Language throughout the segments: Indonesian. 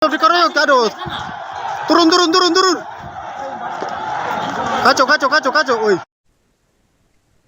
Dikeroyok, aduh. Turun, turun, turun, turun. Kacau, kacau, kacau, kacau. Oi.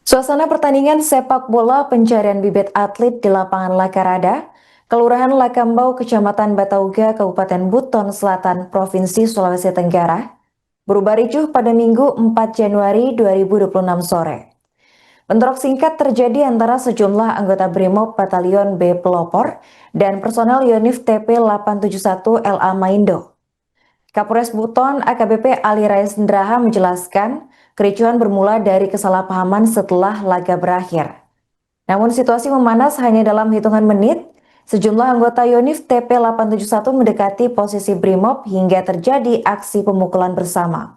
Suasana pertandingan sepak bola pencarian bibit atlet di lapangan Lakarada, Kelurahan Lakambau, Kecamatan Batauga, Kabupaten Buton Selatan, Provinsi Sulawesi Tenggara, berubah ricuh pada Minggu 4 Januari 2026 sore. Bentrok singkat terjadi antara sejumlah anggota BRIMOB Batalion B Pelopor dan personel Yonif TP 871 LA Maindo. Kapolres Buton AKBP Ali Raisndraha menjelaskan, kericuhan bermula dari kesalahpahaman setelah laga berakhir. Namun situasi memanas hanya dalam hitungan menit, sejumlah anggota Yonif TP 871 mendekati posisi BRIMOB hingga terjadi aksi pemukulan bersama.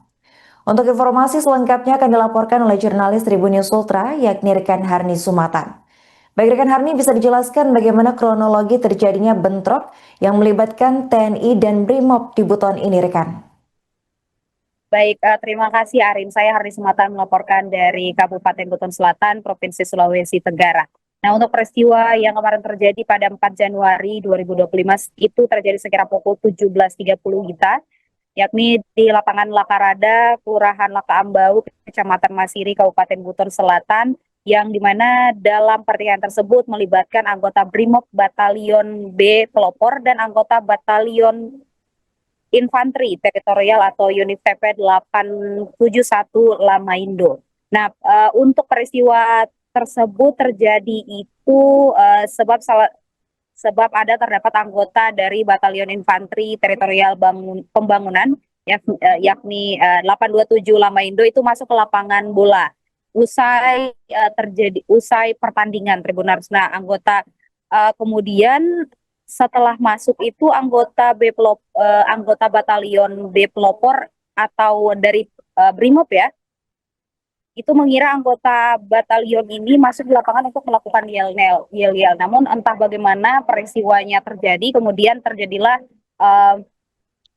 Untuk informasi selengkapnya akan dilaporkan oleh jurnalis Tribun News Ultra, yakni rekan Harni Sumatan. Baik rekan Harni, bisa dijelaskan bagaimana kronologi terjadinya bentrok yang melibatkan TNI dan BRIMOB di Buton ini rekan? Baik, terima kasih Arin. Saya Harni Sumatan melaporkan dari Kabupaten Buton Selatan, Provinsi Sulawesi Tenggara. Nah, untuk peristiwa yang kemarin terjadi pada 4 Januari 2025 itu terjadi sekira pukul 17.30 WITA, yakni di lapangan Lakarada, Kelurahan Lakaambau, Kecamatan Masiri, Kabupaten Buton Selatan, yang dimana dalam pertandingan tersebut melibatkan anggota BRIMOB Batalion B Pelopor dan anggota Batalion Infanteri Teritorial atau Unit TP 871 Lamaindo. Nah, untuk peristiwa tersebut terjadi itu sebab ada terdapat anggota dari Batalion Infanteri Teritorial Pembangunan yakni 827 Lamaindo itu masuk ke lapangan bola usai pertandingan Tribunars. Nah, kemudian setelah masuk itu anggota Batalion B Pelopor atau dari BRIMOB ya, itu mengira anggota batalion ini masuk di lapangan untuk melakukan yel-yel. Namun entah bagaimana peristiwanya terjadi, kemudian terjadilah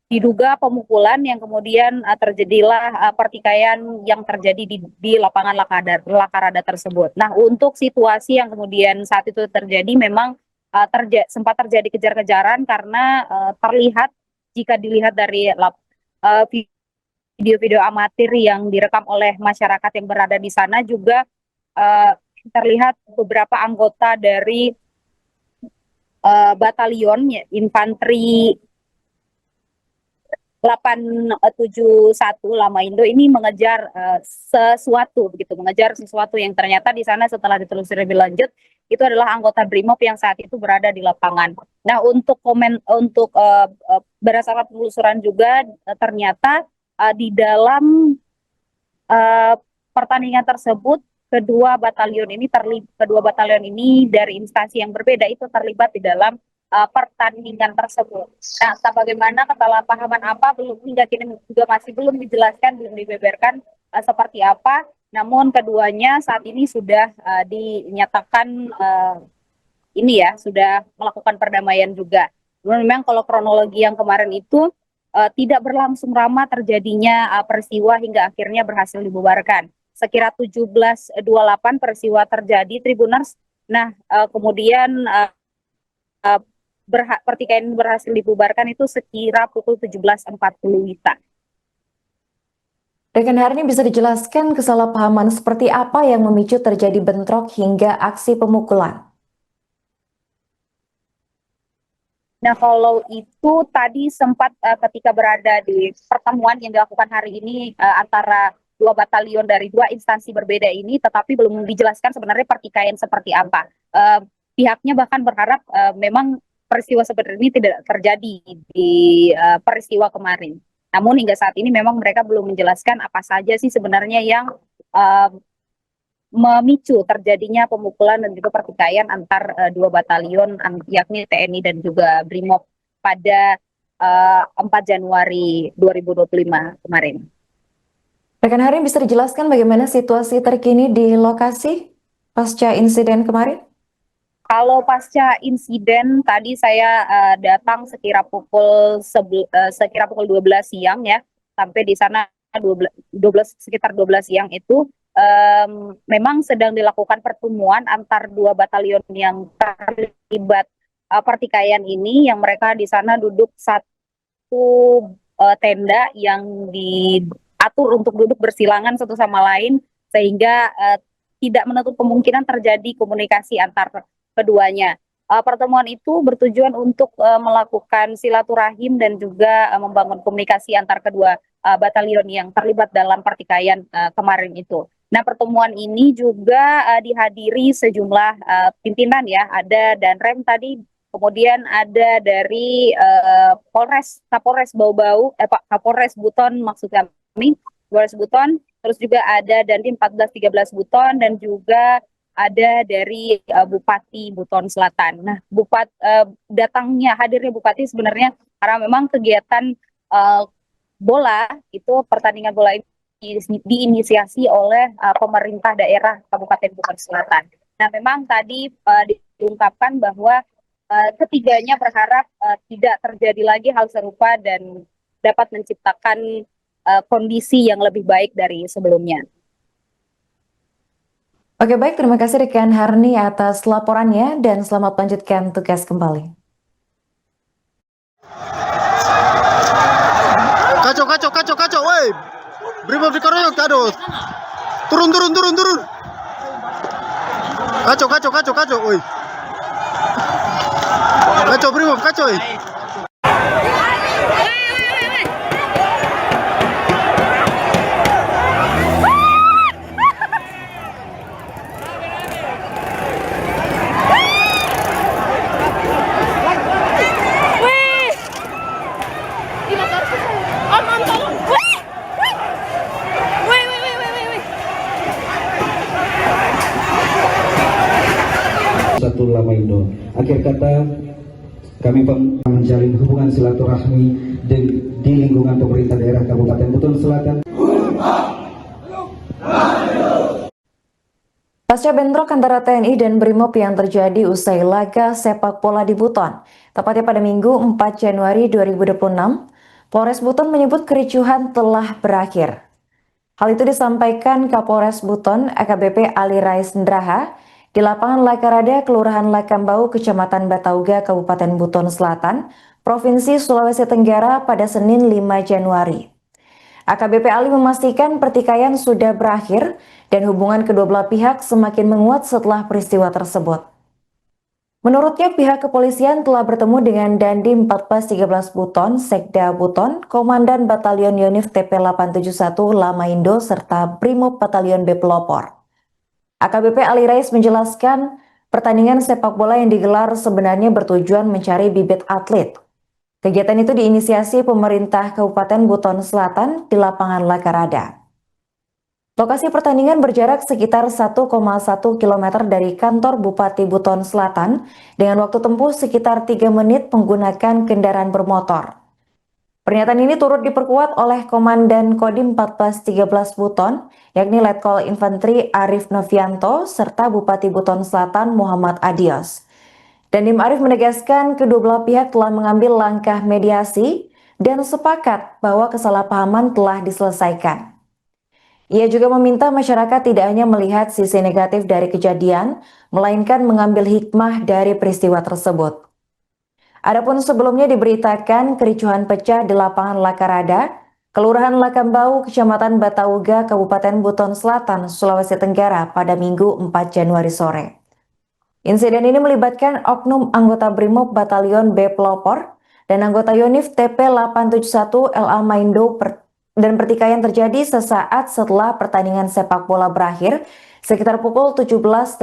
diduga pemukulan yang kemudian terjadilah pertikaian yang terjadi di lapangan Lakarada tersebut. Nah, untuk situasi yang kemudian saat itu terjadi memang sempat terjadi kejar-kejaran karena terlihat jika dilihat dari video-video amatir yang direkam oleh masyarakat yang berada di sana juga terlihat beberapa anggota dari batalion infanteri 871 Lamaindo ini mengejar mengejar sesuatu yang ternyata di sana setelah ditelusuri lebih lanjut itu adalah anggota BRIMOB yang saat itu berada di lapangan. Nah, untuk berdasarkan penelusuran juga ternyata di dalam pertandingan tersebut kedua batalion ini dari instansi yang berbeda itu terlibat di dalam pertandingan tersebut. Nah, bagaimana kesalahpahaman apa belum hingga kini juga masih belum dijelaskan, belum dibeberkan seperti apa. Namun keduanya saat ini sudah dinyatakan sudah melakukan perdamaian juga. Memang kalau kronologi yang kemarin itu tidak berlangsung lama terjadinya peristiwa hingga akhirnya berhasil dibubarkan. Sekira 17.28 peristiwa terjadi Tribuners. Nah, kemudian pertikaian berhasil dibubarkan itu sekira pukul 17.40 WITA. Rekan Harni, bisa dijelaskan kesalahpahaman seperti apa yang memicu terjadi bentrok hingga aksi pemukulan? Nah, kalau itu tadi sempat ketika berada di pertemuan yang dilakukan hari ini antara dua batalion dari dua instansi berbeda ini, tetapi belum dijelaskan sebenarnya pertikaian seperti apa. Pihaknya bahkan berharap memang peristiwa seperti ini tidak terjadi di peristiwa kemarin. Namun hingga saat ini memang mereka belum menjelaskan apa saja sih sebenarnya yang memicu terjadinya pemukulan dan juga pertikaian antar dua batalion yakni TNI dan juga BRIMOB pada 4 Januari 2025 kemarin. Rekan Harni, bisa dijelaskan bagaimana situasi terkini di lokasi pasca insiden kemarin? Kalau pasca insiden tadi saya datang sekira pukul 12 siang ya, sampai di sana sekitar 12 siang itu memang sedang dilakukan pertemuan antar dua batalion yang terlibat pertikaian ini, yang mereka di sana duduk satu tenda yang diatur untuk duduk bersilangan satu sama lain sehingga tidak menutup kemungkinan terjadi komunikasi antar keduanya. Pertemuan itu bertujuan untuk melakukan silaturahim dan juga membangun komunikasi antar kedua batalion yang terlibat dalam pertikaian kemarin itu. Nah, pertemuan ini juga dihadiri sejumlah pimpinan ya, ada Danrem tadi, kemudian ada dari Kapolres Kapolres Buton maksud kami, Kapolres Buton, terus juga ada Dandim 1413 Buton dan juga ada dari Bupati Buton Selatan. Nah, hadirnya Bupati sebenarnya karena memang kegiatan bola itu pertandingan bola ini diinisiasi oleh pemerintah daerah Kabupaten Buton Selatan. Nah, memang tadi diungkapkan bahwa ketiganya berharap tidak terjadi lagi hal serupa dan dapat menciptakan kondisi yang lebih baik dari sebelumnya. Oke, baik, terima kasih rekan Harni atas laporannya dan selamat melanjutkan tugas kembali. Kacau, woi. Brimob dikeroyok, aduh. Turun. Kacau, woi. Kacau, Brimob, kacau. Satu Lamaindo. Akhir kata, kami menjalin hubungan silaturahmi di lingkungan pemerintah daerah Kabupaten Buton Selatan. Pasca bentrok antara TNI dan Brimob yang terjadi usai laga sepak bola di Buton, tepatnya pada Minggu 4 Januari 2026, Polres Buton menyebut kericuhan telah berakhir. Hal itu disampaikan Kapolres Buton AKBP Ali Rais Ndraha di lapangan Lakarada, Kelurahan Lakambau, Kecamatan Batauga, Kabupaten Buton Selatan, Provinsi Sulawesi Tenggara pada Senin 5 Januari. AKBP Ali memastikan pertikaian sudah berakhir dan hubungan kedua belah pihak semakin menguat setelah peristiwa tersebut. Menurutnya, pihak kepolisian telah bertemu dengan Dandim 1413 Buton, Sekda Buton, Komandan Batalion Yonif TP 871 Lamaindo, serta Brimob Batalion B Pelopor. AKBP Ali Rais menjelaskan pertandingan sepak bola yang digelar sebenarnya bertujuan mencari bibit atlet. Kegiatan itu diinisiasi pemerintah Kabupaten Buton Selatan di lapangan Lakarada. Lokasi pertandingan berjarak sekitar 1,1 km dari kantor Bupati Buton Selatan dengan waktu tempuh sekitar 3 menit menggunakan kendaraan bermotor. Pernyataan ini turut diperkuat oleh Komandan Kodim 1413 Buton, yakni Letkol Infanteri Arif Novianto, serta Bupati Buton Selatan Muhammad Adios. Dandim Arif menegaskan kedua belah pihak telah mengambil langkah mediasi dan sepakat bahwa kesalahpahaman telah diselesaikan. Ia juga meminta masyarakat tidak hanya melihat sisi negatif dari kejadian, melainkan mengambil hikmah dari peristiwa tersebut. Adapun sebelumnya diberitakan kericuhan pecah di lapangan Lakarada, Kelurahan Lakambau, Kecamatan Batauga, Kabupaten Buton Selatan, Sulawesi Tenggara pada Minggu 4 Januari sore. Insiden ini melibatkan oknum anggota Brimob Batalion B Pelopor dan anggota Yonif TP 871 LA Maindo dan pertikaian terjadi sesaat setelah pertandingan sepak bola berakhir sekitar pukul 17.30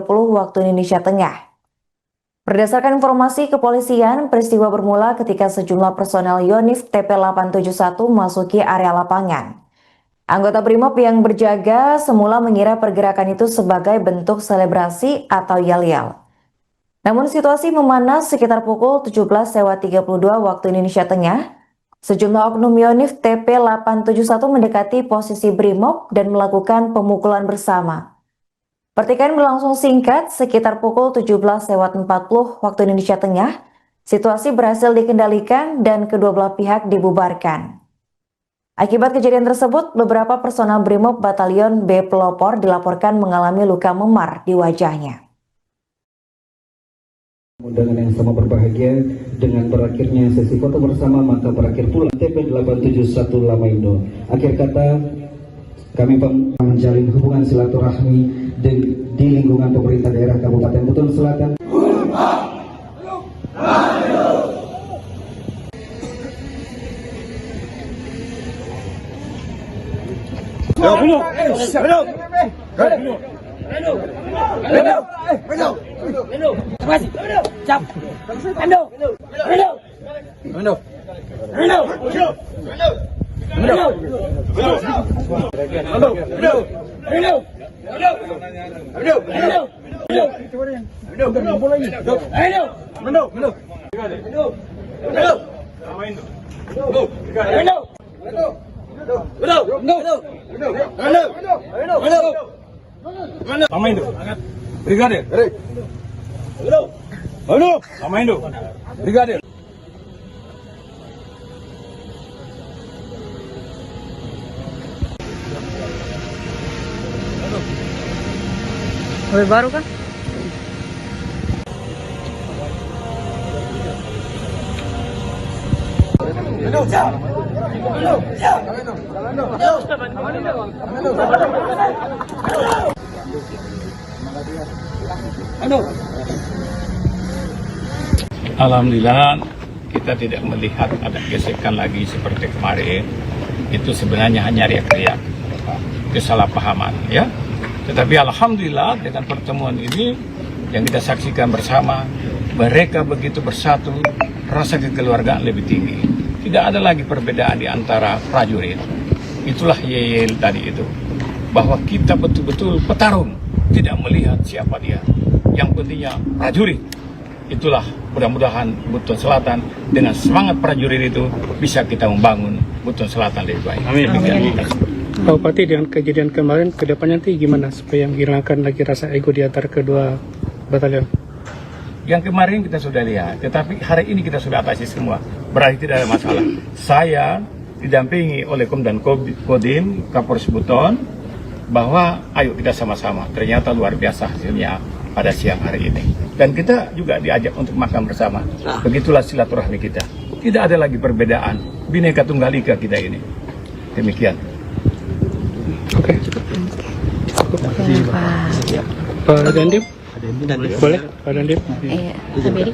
waktu Indonesia Tengah. Berdasarkan informasi kepolisian, peristiwa bermula ketika sejumlah personel Yonif TP 871 memasuki area lapangan. Anggota Brimob yang berjaga semula mengira pergerakan itu sebagai bentuk selebrasi atau yel-yel. Namun situasi memanas sekitar pukul 17.32 waktu Indonesia Tengah. Sejumlah oknum Yonif TP 871 mendekati posisi Brimob dan melakukan pemukulan bersama. Pertikaian berlangsung singkat sekitar pukul 17.40 waktu Indonesia Tengah. Situasi berhasil dikendalikan dan kedua belah pihak dibubarkan. Akibat kejadian tersebut, beberapa personel Brimob Batalion B Pelopor dilaporkan mengalami luka memar di wajahnya. Undangan yang sama berbahagia dengan berakhirnya sesi foto bersama, maka berakhir pula TP 871 Lamaindo. Akhir kata, kami menjalin hubungan silaturahmi di lingkungan pemerintah daerah Kabupaten Buton Selatan. Brigadir. Amaindo. Brigadir. Mobil baru kan? Alhamdulillah kita tidak melihat ada gesekan lagi seperti kemarin. Itu sebenarnya hanya riak-riak, kesalahpahaman ya. Tetapi alhamdulillah dengan pertemuan ini yang kita saksikan bersama, mereka begitu bersatu, rasa kekeluargaan lebih tinggi. Tidak ada lagi perbedaan di antara prajurit. Itulah yel tadi itu, bahwa kita betul-betul petarung, tidak melihat siapa dia. Yang pentingnya prajurit. Itulah mudah-mudahan Buton Selatan dengan semangat prajurit itu bisa kita membangun Buton Selatan lebih baik. Amin. Pak Bupati, dengan kejadian kemarin, ke depannya nanti gimana supaya menghilangkan lagi rasa ego di antara kedua batalion? Yang kemarin kita sudah lihat, tetapi hari ini kita sudah atasi semua. Berarti tidak ada masalah. Saya didampingi oleh Komandan Kodim, Kapolres Buton, bahwa ayo kita sama-sama. Ternyata luar biasa hasilnya pada siang hari ini. Dan kita juga diajak untuk makan bersama. Begitulah silaturahmi kita. Tidak ada lagi perbedaan. Bhinneka Tunggal Ika kita ini. Demikian. Oke. Pak Dandim? Boleh, Pak Dandim? Iya, Sabedi.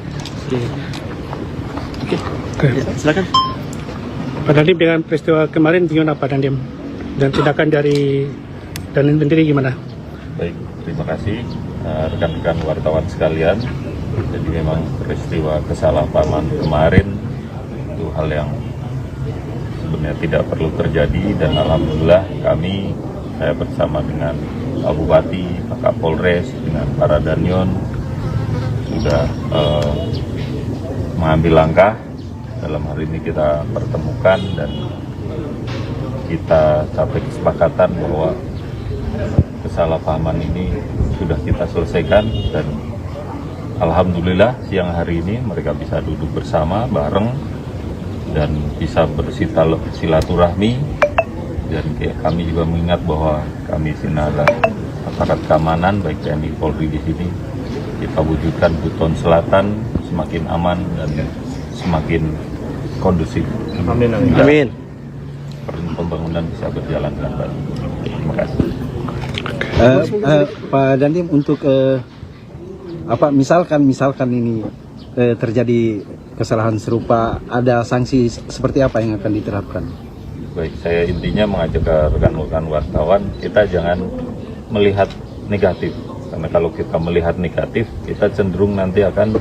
Oke. Silakan. Pak Dandim, dengan peristiwa kemarin gimana Pak Dandim? Dan tindakan dari Dandim sendiri gimana? Baik, terima kasih rekan-rekan wartawan sekalian. Jadi memang peristiwa kesalahpahaman kemarin itu hal yang sebenarnya tidak perlu terjadi, dan alhamdulillah saya bersama dengan Pak Bupati, Pak Kapolres, dengan para Danyon sudah mengambil langkah. Dalam hari ini kita pertemukan dan kita capai kesepakatan bahwa kesalahpahaman ini sudah kita selesaikan, dan alhamdulillah siang hari ini mereka bisa duduk bersama bareng dan bisa bersilaturahmi. Dan kami juga mengingat bahwa kami sini adalah aparat keamanan baik TNI Polri di sini. Kita wujudkan Buton Selatan semakin aman dan semakin kondusif. Amin. Amin. Pembangunan bisa berjalan dengan baik. Terima kasih. Pak Dandim, untuk misalkan ini terjadi kesalahan serupa, ada sanksi seperti apa yang akan diterapkan? Baik, saya intinya mengajak ke rekan-rekan wartawan, kita jangan melihat negatif. Karena kalau kita melihat negatif, kita cenderung nanti akan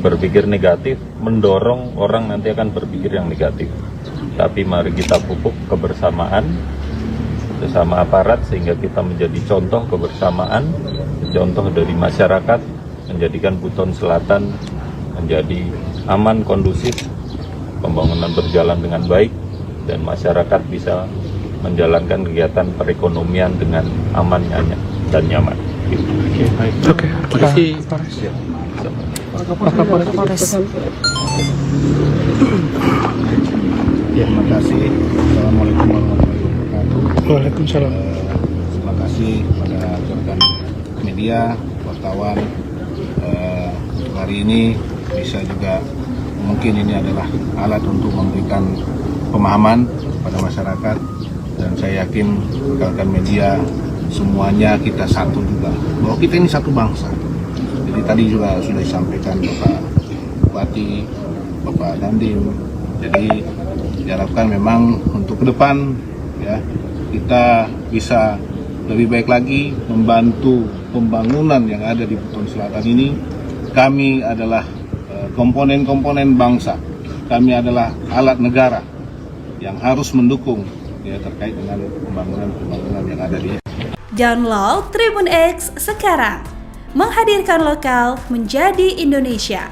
berpikir negatif, mendorong orang nanti akan berpikir yang negatif. Tapi mari kita pupuk kebersamaan bersama aparat sehingga kita menjadi contoh kebersamaan, contoh dari masyarakat, menjadikan Buton Selatan menjadi aman, kondusif, pembangunan berjalan dengan baik, dan masyarakat bisa menjalankan kegiatan perekonomian dengan aman dan nyaman. Oke, terima kasih. Terima kasih. Assalamualaikum warahmatullahi wabarakatuh. Waalaikumsalam. Terima kasih kepada rekan media, wartawan, hari ini bisa juga mungkin ini adalah alat untuk memberikan pemahaman kepada masyarakat, dan saya yakin rekan-rekan media semuanya kita satu juga, bahwa kita ini satu bangsa. Jadi tadi juga sudah disampaikan Bapak Bupati, Bapak Dandim. Jadi diharapkan memang untuk ke depan ya kita bisa lebih baik lagi membantu pembangunan yang ada di Buton Selatan ini. Kami adalah komponen-komponen bangsa. Kami adalah alat negara yang harus mendukung ya terkait dengan pembangunan yang ada di. Download Tribun X sekarang, menghadirkan lokal menjadi Indonesia.